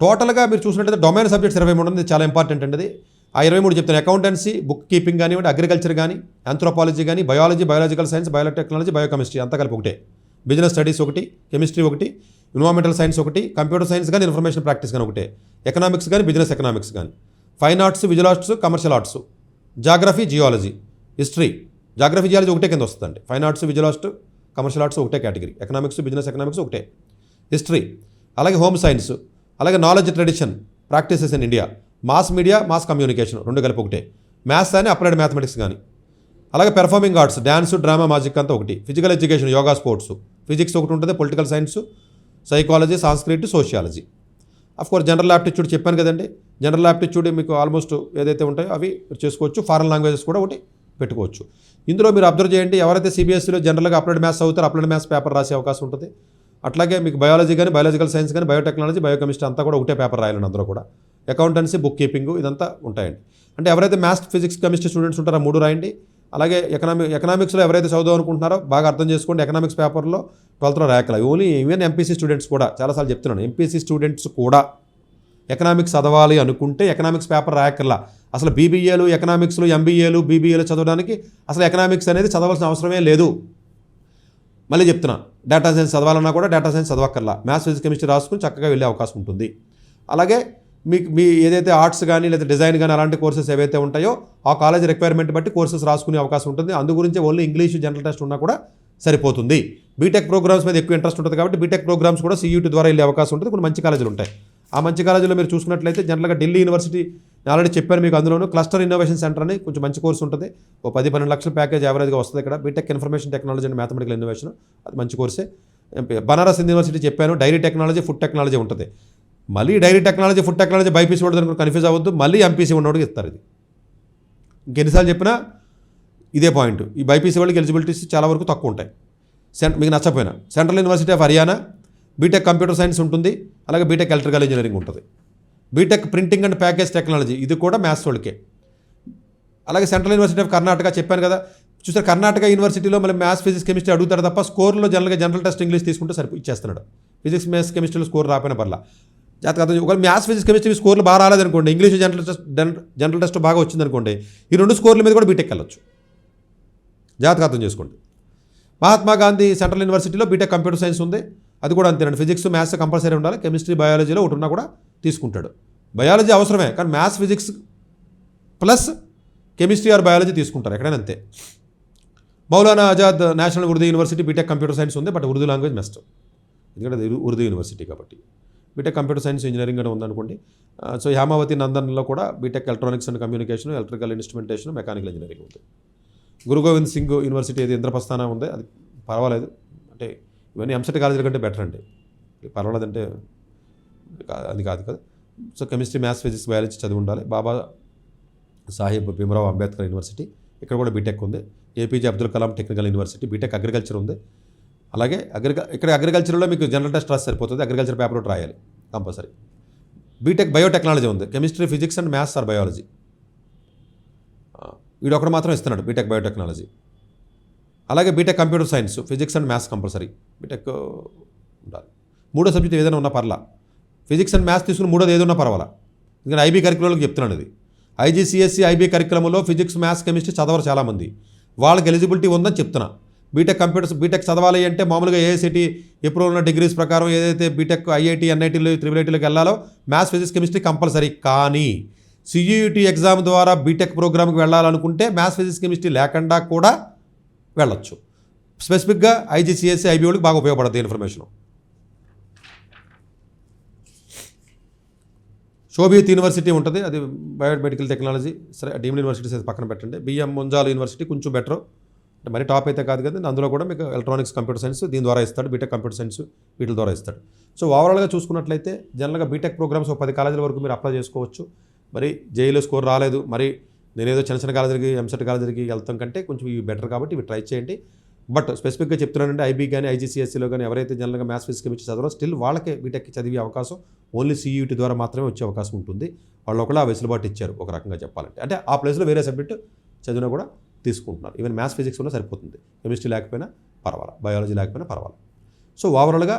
టోటల్గా మీరు చూసినట్టయితే డొమైన్ సబ్జెక్ట్స్ 23 ఉంది. చాలా ఇంపార్టెంట్ అండి అది. ఆ 23 చెప్తాను. అకౌంటెన్సీ, బుక్ కీపింగ్ కానివ్వండి, అగ్రికల్చర్ కానీ, ఆంథ్రోపాలజీ కానీ, biology, biological science, biotechnology, biochemistry అంతా కలిపి ఒకటే. బిజినెస్ స్టడీస్ ఒకటి, కెమిస్ట్రీ ఒకటి, ఎన్విరాన్మెంటల్ సైన్స్ ఒకటి, కంప్యూటర్ సైన్స్ కానీ, ఇన్ఫర్మేషన్ ప్రాక్టీస్ కానీ ఒకటే, ఎకనామిక్స్ కానీ, బిజినెస్ ఎకనామిక్స్ కానీ, fine arts, visual arts, commercial arts, geography, geology, history, geography, geology ఒకటే కింద వస్తుందండి. Fine arts, visual arts, commercial arts ఒకటే కేటగిరీ, ఎకనామిక్స్, బిజినెస్ ఎకనామిక్స్ ఒకటే, హిస్టరీ, అలాగే హోమ్ సైన్స్, అలాగే knowledge tradition, practices in India, mass media, mass communication 2 కలిపి ఒకటే, maths కానీ, అప్లైడ్ మ్యాథమెటిక్స్ కానీ, అలాగే performing arts, dance, drama, magic అంతా ఒకటి. Physical education, yoga, sports, physics ఒకటి ఉంటుంది, political science, psychology, Sanskrit, sociology. Course general aptitude చెప్పాను కదండి. జనరల్ యాప్టిట్యూడ్ మీకు ఆల్మోస్ట్ ఏదైతే ఉంటాయో అవి చేసుకోవచ్చు. ఫారెన్ లాంగ్వేజెస్ కూడా ఒకటి పెట్టుకోవచ్చు. ఇందులో మీరు అబ్జర్వ్ చేయండి, ఎవరైతే సిబిఎస్ఈలో జనరల్గా అప్లైడ్ మ్యాథ్స్ అవుతారో అప్లైడ్ మ్యాథ్స్ పేపర్ రాసే అవకాశం ఉంటుంది. అట్లాగే మీకు బయాలజీ కానీ, బయాలజికల్ సైన్స్ కానీ, బయోటెక్నాలజీ, బయోకెమిస్ట్రీ అంతా కూడా ఒకటే పేపర్ రాయాలండి. అందరూ కూడా అకౌంటెన్సీ, బుక్ కీపింగ్ ఇదంతా ఉంటాయండి. అంటే ఎవరైతే మ్యాథ్స్, ఫిజిక్స్, కెమిస్ట్రీ స్టూడెంట్స్ ఉంటారో 3 రాయండి. అలాగే ఎకనామిక్స్లో ఎవరైతే చదువు అనుకుంటున్నారో బాగా అర్థం చేసుకోండి. ఎకనామిక్స్ పేపర్లో 12th ర్యాంకులు. ఓన్లీ ఈవెన్ ఎంపీసీ స్టూడెంట్స్ కూడా, చాలాసార్లు చెప్తున్నాను, ఎంపీసీ స్టూడెంట్స్ కూడా ఎకనామిక్స్ చదవాలి అనుకుంటే ఎకనామిక్స్ పేపర్ రాయక్కర్లా. అసలు బీబీఏలు, ఎకనామిక్స్లు, ఎంబీఏలు, బీబీఏలు చదవడానికి అసలు ఎకనామిక్స్ అనేది చదవాల్సిన అవసరమే లేదు. మళ్ళీ చెప్తున్నా, డేటా సైన్స్ చదవాలన్నా కూడా డేటా సైన్స్ చదవక్కర్లా. మ్యాథ్స్, ఫిజిక్స్, కెమిస్ట్రీ రాసుకుని చక్కగా వెళ్ళే అవకాశం ఉంటుంది. అలాగే మీ ఏదైతే ఆర్ట్స్ కానీ లేదా డిజైన్ కానీ అలాంటి కోర్సెస్ ఏవైతే ఉంటాయో ఆ కాలేజ్ రిక్వైర్మెంట్ బట్టి కోర్సెస్ రాసుకునే అవకాశం ఉంటుంది. అందు గురించి ఓన్లీ ఇంగ్లీష్ జనరల్ టెస్ట్ ఉన్నా కూడా సరిపోతుంది. బీటెక్ ప్రోగ్రామ్స్ మీద ఎక్కువ ఇంట్రెస్ట్ ఉంటుంది కాబట్టి బీటెక్ ప్రోగ్రామ్స్ కూడా CUT ద్వారా వెళ్ళే అవకాశం ఉంటుంది. కొన్ని మంచి కాలేజీలు ఉంటాయి. ఆ మంచి కాలేజీలో మీరు చూసుకున్నట్లయితే జనరల్గా ఢిల్లీ యూనివర్సిటీ ఆల్రెడీ చెప్పాను మీకు. అందులోనూ క్లస్టర్ ఇన్నోవేషన్ సెంటర్ అని కొంచెం మంచి కోర్సు ఉంటుంది. 10-12 లక్షల ప్యాకేజ్ యావరేజ్గా వస్తుంది ఇక్కడ. B Tech information technology and mathematical innovation, అది మంచి కోర్సే. బనారస్ యూనివర్సిటీ చెప్పాను, డైరీ టెక్నాలజీ, ఫుడ్ టెక్నాలజీ ఉంటుంది. మళ్ళీ dairy technology, food technology BiPC వాడు కన్ఫ్యూజ్ అవ్వద్దు. మళ్ళీ ఎంపీసీ ఉన్నవాడికి ఇస్తారు. ఇది ఇంకెన్నిసార్లు చెప్పినా ఇదే పాయింట్. ఈ బైపీసీ వాళ్ళకి ఎలిజిబిలిటీస్ చాలా వరకు తక్కువ ఉంటాయి. మీకు నచ్చపోయినా central university of Haryana B Tech computer science ఉంటుంది. అలాగే బీటెక్ ఎలక్ట్రికల్ ఇంజనీరింగ్ ఉంటుంది. B Tech printing and package technology, ఇది కూడా మ్యాథ్స్ వాళ్ళకే. అలాగే సెంట్రల్ యూనివర్సిటీ ఆఫ్ కర్ణాటక చెప్పాను కదా. చూసారు, కర్ణాటక యూనివర్సిటీలో మళ్ళీ మ్యాథ్స్, ఫిజిక్స్, కెమిస్ట్రీ అడుగుతారు తప్ప స్కోర్లో జనరల్ టెస్ట్ ఇంగ్లీష్ తీసుకుంటే ఇచ్చేస్తున్నాడు. ఫిజిక్స్, మ్యాథ్స్, కెమిస్ట్రీలో స్కోర్ రాపోయిన పర్లా జాతకం. ఒకవేళ మ్యాథ్స్, ఫిజిక్స్, కెమిస్ట్రీ స్కోర్లు బాగా రాలేదనుకోండి, ఇంగ్లీష్ జనరల్ టెస్ట్ బాగా వచ్చిందనుకోండి, ఈ 2 స్కోర్ల మీద కూడా బీటెక్ వెళ్ళొచ్చు. జాతకం చేసుకోండి. మహాత్మా గాంధీ సెంట్రల్ యూనివర్సిటీలో బీటెక్ కంప్యూటర్ సైన్స్ ఉంది. అది కూడా అంతేనండి. ఫిజిక్స్, మ్యాథ్స్ కంపల్సరీ ఉండాలి. కెమిస్ట్రీ, బయాలజీలో ఒకటి ఉన్నా కూడా తీసుకుంటాడు. బయాలజీ అవసరమే, కానీ maths, physics plus chemistry or biology తీసుకుంటారు ఎక్కడైనా అంతే. Maulana Azad national Urdu university B Tech computer science ఉంది. బట్ ఉర్దూ లాంగ్వేజ్ మస్ట్, ఎందుకంటే అది ఉర్దూ యూనివర్సిటీ కాబట్టి. బీటెక్ కంప్యూటర్ సైన్స్, ఇంజనీరింగ్ అని ఉందనుకోండి. సో హేమావతి నందన్లో కూడా B Tech electronics and communication, electrical instrumentation, mechanical engineering ఉంది. గురు గోవింద్ సింగ్ యూనివర్సిటీ ఏది ఇంద్రప్రస్థానం ఉంది, అది పర్వాలేదు. అంటే ఇవన్నీ ఎంసెట్ కాలేజీల కంటే బెటర్ అండి. పర్వాలేదంటే అది కాదు కదా. So chemistry, maths, physics, biology చదివి ఉండాలి. బాబా సాహెబ్ భీమరావ్ అంబేద్కర్ యూనివర్సిటీ, ఇక్కడ కూడా బీటెక్ ఉంది. APJ Abdul Kalam technical university BTech agriculture ఉంది. అలాగే ఇక్కడ అగ్రికల్చర్లో మీకు జనరల్ టెస్ట్ రాసి సరిపోతుంది. అగ్రికల్చర్ పేపర్ ఒకటి రాయాలి కంపల్సరీ. బీటెక్ బయోటెక్నాలజీ ఉంది. Chemistry, physics and maths or biology. వీడు ఒకటి మాత్రం ఇస్తున్నాడు బీటెక్ బయోటెక్నాలజీ. అలాగే B Tech computer science, physics and maths compulsory B Tech ఉండాలి. 3వ సబ్జెక్ట్ ఏదైనా ఉన్నా పర్లా. ఫిజిక్స్ అండ్ మ్యాథ్స్ తీసుకుని 3వది ఏదైనా పర్వాలా. ఎందుకంటే ఐబీ కరికులంలోకి చెప్తున్నాను. ఇది IGCSE ఐబీ కరికులంలో ఫిజిక్స్, మ్యాథ్స్, కెమిస్ట్రీ చదవరు చాలామంది. వాళ్ళకి ఎలిజిబిలిటీ ఉందని చెప్తున్నా. బీటెక్ చదవాలి అంటే మామూలుగా ఏఐసిటీ ఎప్పుడు ఉన్న డిగ్రీస్ ప్రకారం ఏదైతే బీటెక్ ఐఐటి, ఎన్ఐటీలు, IIITలోకి వెళ్ళాలో మ్యాథ్స్, ఫిజిక్స్, కెమిస్ట్రీ కంపల్సరీ. కానీ CUT ఎగ్జామ్ ద్వారా బీటెక్ ప్రోగ్రామ్కి వెళ్ళాలనుకుంటే మ్యాథ్స్, ఫిజిక్స్, కెమిస్ట్రీ లేకుండా కూడా వెళ్ళొచ్చు. స్పెసిఫిక్గా IGCSE ఐబీ వాళ్ళకి బాగా ఉపయోగపడుతుంది ఇన్ఫర్మేషన్. శోభిత్ యూనివర్సిటీ ఉంటుంది, అది బయోమెడికల్ టెక్నాలజీ. సరే, డీమ్డ్ యూనివర్సిటీస్ అయితే పక్కన పెట్టండి. బిఎం ముంజాల్ యూనివర్సిటీ కొంచెం బెటర్, అంటే మరి టాప్ అయితే కాదు కదా. అందులో కూడా మీకు ఎలక్ట్రానిక్స్, కంప్యూటర్ సైన్స్ దీని ద్వారా ఇస్తాడు. బీటెక్ కంప్యూటర్ సైన్స్ వీటి ద్వారా ఇస్తాడు. సో ఓవరాల్గా చూసుకున్నట్లయితే జనరల్గా బీటెక్ ప్రోగ్రామ్స్ 10 కాలేజీల వరకు మీరు అప్లై చేసుకోవచ్చు. మరి జేఈలో స్కోర్ రాలేదు, మరి నేనేదో చిన్న కాలేజీలకి, ఎంసెట్ కాలేజీలకి వెళ్తాం కంటే కొంచెం ఇవి బెటర్ కాబట్టి ఇవి ట్రై చేయండి. బట్ స్పెసిఫిక్గా చెప్తున్నానంటే ఐబీ కానీ, IGCSEలో కానీ ఎవరైతే జనరల్గా మ్యాథ్స్, ఫిజిక్స్, కెమిస్ట్రీ చదవరో స్టిల్ వాళ్ళకే బీటెక్కి చదివే అవకాశం ఓన్లీ CUT ద్వారా మాత్రమే వచ్చే అవకాశం ఉంటుంది. వాళ్ళు ఒకలా వెసులుబాటు ఇచ్చారు ఒక రకంగా చెప్పాలంటే. అంటే ఆ ప్లేస్లో వేరే సబ్జెక్టు చదివినా కూడా తీసుకుంటున్నారు. ఈవెన్ మ్యాథ్స్, ఫిజిక్స్ ఉన్నా సరిపోతుంది. కెమిస్ట్రీ లేకపోయినా పర్వాలా, బయాలజీ లేకపోయినా పర్వాలా. సో ఓవరాల్గా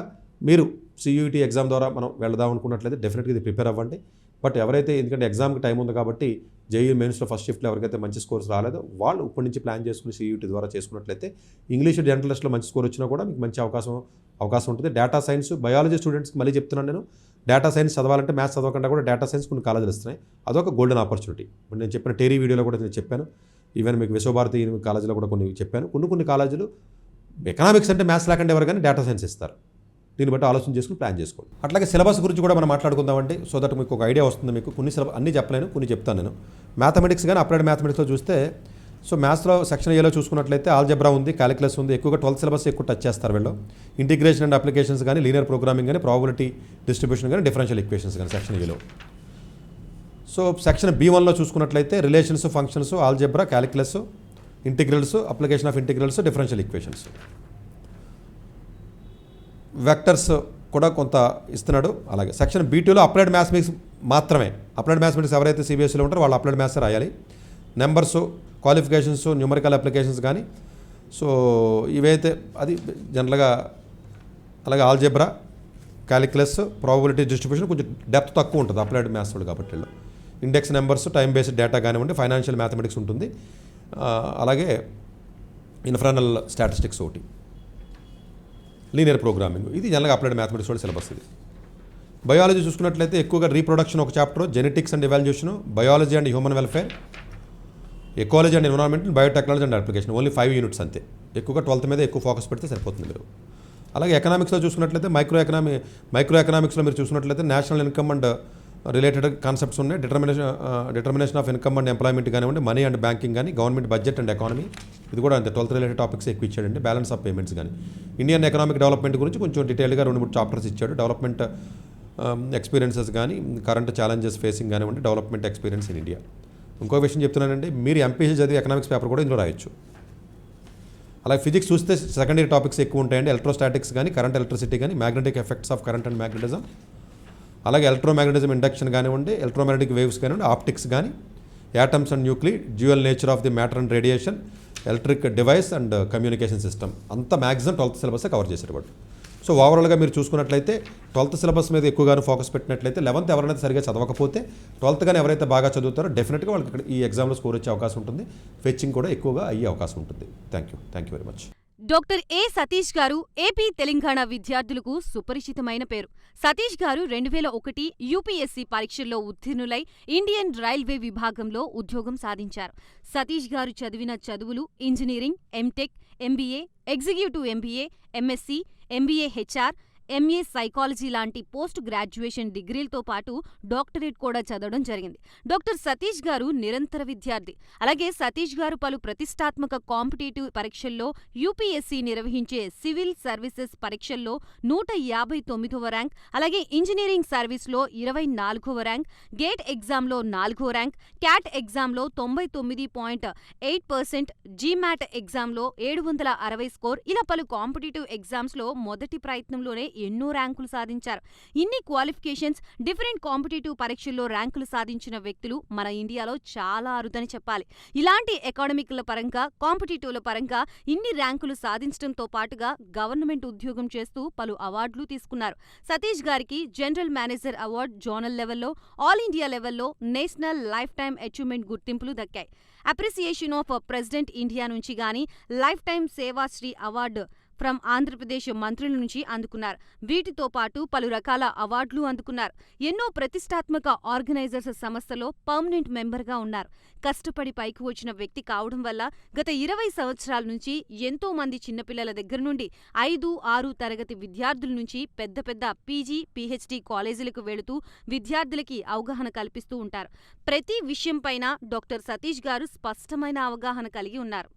మీరు CUT ఎగ్జామ్ ద్వారా మనం వెళదాం అనుకున్నట్లయితే డెఫినెట్గా ఇది ప్రిపేర్ అవ్వండి. బట్ ఎవరైతే, ఎందుకంటే ఎగ్జామ్కి టైం ఉంది కాబట్టి జేఈ మెయిన్స్లో ఫస్ట్ షిఫ్ట్లో ఎవరికైతే మంచి స్కోర్స్ రాలేదో వాళ్ళు ఇప్పటి నుంచి ప్లాన్ చేసుకుని CUT ద్వారా చేసుకున్నట్లయితే ఇంగ్లీష్ జనరల్ టెస్ట్లో మంచి స్కోర్ వచ్చినా కూడా మీకు మంచి అవకాశం ఉంటుంది. డేటా సైన్స్, బయాలజీ స్టూడెంట్స్కి మళ్ళీ చెప్తున్నాను నేను, డేటా సైన్స్ చదవాలంటే మ్యాథ్స్ చదవకుండా కూడా డేటా సైన్స్ కొన్ని కాలేజీలు ఇస్తున్నాయి. అదొక గోల్డెన్ ఆపర్చునిటీ. ఇప్పుడు నేను చెప్పిన టేరీ వీడియోలో కూడా నేను చెప్పాను. ఈవెన్ మీకు విశ్వభారతి కాలేజీలో కూడా కొన్ని చెప్పాను. కొన్ని కాలేజీలు ఎకనామిక్స్ అంటే మ్యాథ్స్ లేకుండా ఎవరు కానీ డేటా సైన్స్ ఇస్తారు. దీన్ని బట్టి ఆలోచన చేసుకుని ప్లాన్ చేసుకోండి. అట్లాగే సిలబస్ గురించి కూడా మనం మాట్లాడుకుందామండి. సో దట్ మీకు ఒక ఐడియా వస్తుంది. మీకు కొన్ని సిలబస్ అన్నీ చెప్పలేను, కొన్ని చెప్తాను నేను. మ్యాథమెటిక్స్ కానీ అప్లైడ్ మ్యాథమెటిక్స్లో చూస్తే సో మ్యాథ్స్లో సెక్షన్ ఏలో చూసుకున్నట్లయితే ఆల్జబ్రా ఉంది, క్యాలిక్యులస్ ఉంది, ఎక్కువగా 12th సిలబస్ ఎక్కువ టచ్ చేస్తారు వీళ్ళు. ఇంటిగ్రేషన్ అండ్ అప్లికేషన్స్ కానీ, లీనియర్ ప్రోగ్రామింగ్ కానీ, ప్రాబిలిటీ డిస్ట్రిబ్యూషన్ కానీ, డిఫరెన్షియల్ ఈక్వేషన్స్ కానీ సెక్షన్ ఏలో. సో సెక్షన్ B1లో చూసుకున్నట్లయితే relations, functions, algebra, calculus, integrals, application of integrals, differential equations. Vectors కూడా కొంత ఇస్తున్నాడు. అలాగే సెక్షన్ B2లో అప్లైడ్ మ్యాథమెటిక్స్ మాత్రమే. అప్లైడ్ మ్యాథమెటిక్స్ ఎవరైతే CBSEలో ఉంటారో వాళ్ళు అప్లైడ్ మ్యాథ్స్ రాయాలి. నెంబర్స్, క్వాలిఫికేషన్స్, న్యూమరికల్ అప్లికేషన్స్ కానీ, సో ఇవైతే అది జనరల్గా. అలాగే ఆల్జెబ్రా, క్యాలిక్యులస్, ప్రాబిలిటీ డిస్ట్రిబ్యూషన్ కొంచెం డెప్త్ తక్కువ ఉంటుంది అప్లైడ్ మ్యాథ్స్ వాళ్ళు కాబట్టి. Index numbers, time based data కానివ్వండి, ఫైనాన్షియల్ మ్యాథమెటిక్స్ ఉంటుంది. అలాగే ఇన్ఫ్రానల్ స్టాటిస్టిక్స్ ఒకటి, లీనియర్ ప్రోగ్రామింగ్, ఇది జనరల్గా అప్లైడ్ మ్యాథమెటిక్స్ వాళ్ళ సిలబస్. ఇది బయాలజీ చూసుకున్నట్లయితే ఎక్కువగా రీప్రొడక్షన్ ఒక chapter, genetics and evaluation, biology and human welfare, ecology and environment, biotechnology and application, only 5 units అంతే. ఎక్కువగా 12th మీద ఎక్కువ ఫోకస్ పెడితే సరిపోతుంది మీరు. అలాగే ఎకనామిక్స్లో చూసుకున్నట్లయితే మైక్రో ఎకనామిక్స్లో మీరు చూసినట్లయితే national income and related concepts ఉన్నాయి. Determination of income and employment కానివ్వండి, మనీ అండ్ బ్యాంకింగ్ కానీ, గవర్నమెంట్ బడ్జెట్ అండ్ ఎకానమీ, ఇది కూడా అంతే 12th రిలేటెడ్ టాపిక్స్ ఎక్కువ ఇచ్చాడండి. బ్యాలెన్స్ ఆఫ్ పేమెంట్స్ కానీ, ఇండియన్ ఎకనామిక్ డెవలప్మెంట్ గురించి కొంచెం డీటెయిల్గా 2-3 చాప్టర్స్ ఇచ్చాడు. డెవలప్మెంట్ ఎక్స్పీరియన్సెస్ కానీ, కరెంట్ ఛాలెంజెస్ ఫేసింగ్ కానివ్వండి, డెవలప్మెంట్ ఎక్స్పీరియన్స్ ఇన్ ఇండియా. ఇంకో విషయం చెప్తున్నానండి, మీరు ఎంపీసీ చదివి ఎకనామిక్స్ పేపర్ కూడా ఇందులో రాయొచ్చు. అలాగే ఫిజిక్స్ చూస్తే సెకండరీ టాపిక్స్ ఎక్కువ ఉంటాయండి. ఎలక్ట్రోస్టాటిక్స్ కానీ, కరెంట్ ఎలక్ట్రిసిటీ కానీ, magnetic effects of current and magnetism, అలాగే ఎలక్ట్రోమాగ్నెటిజం ఇండక్షన్ కానివ్వండి, ఎలక్ట్రోమాగ్నెటిక్ వేవ్స్ కానివ్వండి, ఆప్టిక్స్ కానీ, atoms and nuclei, dual nature of the matter and radiation, electric device and communication system, అంతా maximum 12th syllabus cover చేశారు వాడు. So ఓవరాల్గా మీరు చూసుకున్నట్లయితే 12th సిలబస్ మీద ఎక్కువగా ఫోకస్ పెట్టినట్లయితే 11th ఎవరైతే సరిగా చదవకపోతే 12th కానీ ఎవరైతే బాగా చదువుతారో డెఫినెట్గా వాళ్ళకి ఇక్కడ ఈ ఎగ్జామ్లో స్కోర్ వచ్చే అవకాశం ఉంటుంది. ఫెచ్చింగ్ కూడా ఎక్కువగా అయ్యే అవకాశం ఉంటుంది. Thank you very much. Doctor ఏ సతీష్ గారు ఏపీ తెలంగాణ విద్యార్థులకు సుపరిచితమైన పేరు. సతీష్ గారు 2001 యూపీఎస్సీ పరీక్షల్లో ఉత్తీర్ణులై ఇండియన్ రైల్వే విభాగంలో ఉద్యోగం సాధించారు. సతీష్ గారు చదివిన చదువులు engineering, M Tech, MBA, executive MBA, MSc, MBA HR, MA psychology లాంటి పోస్ట్ గ్రాడ్యుయేషన్ డిగ్రీలతో పాటు డాక్టరేట్ కూడా చదవడం జరిగింది. డాక్టర్ సతీష్ గారు నిరంతర విద్యార్థి. అలాగే సతీష్ గారు పలు ప్రతిష్టాత్మక కాంపిటేటివ్ పరీక్షల్లో యూపీఎస్సీ నిర్వహించే సివిల్ సర్వీసెస్ పరీక్షల్లో 159వ ర్యాంక్, అలాగే ఇంజనీరింగ్ సర్వీస్లో 24వ ర్యాంక్, గేట్ ఎగ్జామ్లో 4వ ర్యాంక్, క్యాట్ ఎగ్జామ్లో 99.8%, జీమాట్ ఎగ్జామ్లో 760 స్కోర్, ఇలా పలు కాంపిటేటివ్ ఎగ్జామ్స్లో మొదటి ప్రయత్నంలోనే ఎన్నో ర్యాంకులు సాధించారు. ఇన్ని క్వాలిఫికేషన్స్, డిఫరెంట్ కాంపిటేటివ్ పరీక్షల్లో ర్యాంకులు సాధించిన వ్యక్తులు మన ఇండియాలో చాలా అరుదని చెప్పాలి. ఇలాంటి అకాడమిక్ల పరంగా, కాంపిటేటివ్ల పరంగా ఇన్ని ర్యాంకులు సాధించడంతో పాటుగా గవర్నమెంట్ ఉద్యోగం చేస్తూ పలు అవార్డులు తీసుకున్నారు. సతీష్ గారికి జనరల్ మేనేజర్ అవార్డు జోనల్ లెవెల్లో, ఆల్ ఇండియా లెవెల్లో నేషనల్ లైఫ్ టైమ్ అచీవ్మెంట్ గుర్తింపులు దక్కాయి. అప్రిసియేషన్ ఆఫ్ ప్రెసిడెంట్ ఇండియా నుంచి గానీ life time Sevashri award from Andhra Pradesh మంత్రుల నుంచి అందుకున్నారు. వీటితో పాటు పలు రకాల అవార్డులు అందుకున్నారు. ఎన్నో ప్రతిష్టాత్మక ఆర్గనైజర్స్ సంస్థలో పర్మనెంట్ మెంబర్గా ఉన్నారు. కష్టపడి పైకి వచ్చిన వ్యక్తి కావడం వల్ల గత 20 సంవత్సరాల నుంచి ఎంతో మంది చిన్నపిల్లల దగ్గర నుండి 5, 6 తరగతి విద్యార్థుల నుంచి పెద్ద పెద్ద పీజీ, పీహెచ్డీ కాలేజీలకు వెళుతూ విద్యార్థులకి అవగాహన కల్పిస్తూ ఉంటారు. ప్రతి విషయంపైన డాక్టర్ సతీష్ గారు స్పష్టమైన అవగాహన కలిగి ఉన్నారు.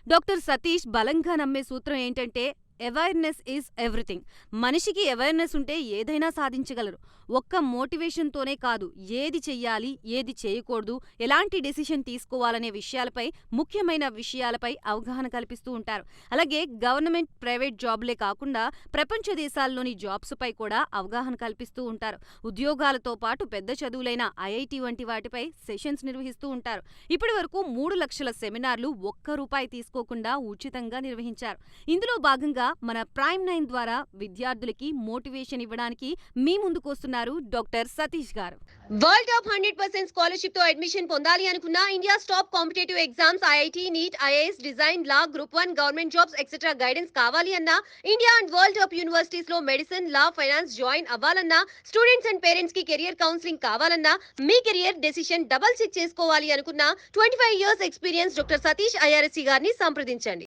డాక్టర్ సతీష్ బలంగా నమ్మే సూత్రం ఏంటంటే అవేర్నెస్ ఈజ్ ఎవ్రీథింగ్. మనిషికి అవేర్నెస్ ఉంటే ఏదైనా సాధించగలరు. ఒక్క మోటివేషన్తోనే కాదు, ఏది చెయ్యాలి, ఏది చేయకూడదు, ఎలాంటి డెసిషన్ తీసుకోవాలనే విషయాలపై, ముఖ్యమైన విషయాలపై అవగాహన కల్పిస్తూ ఉంటారు. అలాగే గవర్నమెంట్, ప్రైవేట్ జాబ్లే కాకుండా ప్రపంచ దేశాల్లోని జాబ్స్పై కూడా అవగాహన కల్పిస్తూ ఉంటారు. ఉద్యోగాలతో పాటు పెద్ద చదువులైన ఐఐటి వంటి వాటిపై సెషన్స్ నిర్వహిస్తూ ఉంటారు. ఇప్పటి వరకు 3 లక్షల సెమినార్లు ₹1 తీసుకోకుండా ఉచితంగా నిర్వహించారు. ఇందులో భాగంగా మన ప్రైమ్ 9 ద్వారా విద్యార్థులకి మోటివేషన్ ఇవ్వడానికి మీ ముందుకు వస్తున్నారు డాక్టర్ సతీష్ గారు. వరల్డ్ టాప్ 100% స్కాలర్షిప్ తో అడ్మిషన్ పొందాలి అనుకున్నా India top competitive exams IIT, NEET, IAS, design, law, group 1, government jobs etcetera guidance కావాలి అన్నా, India and world top universities లో మెడిసిన్, లా, ఫైనాన్స్ జాయిన్ అవ్వాలన్నా, స్టూడెంట్స్ అండ్ పేరెంట్స్ కి career counselling కావాలన్నా, మీ కెరియర్ డెసిషన్ డబుల్ చెక్ చేసుకోవాలి అనుకున్నా 25 years experience doctor Satish IRSC గారిని సంప్రదించండి.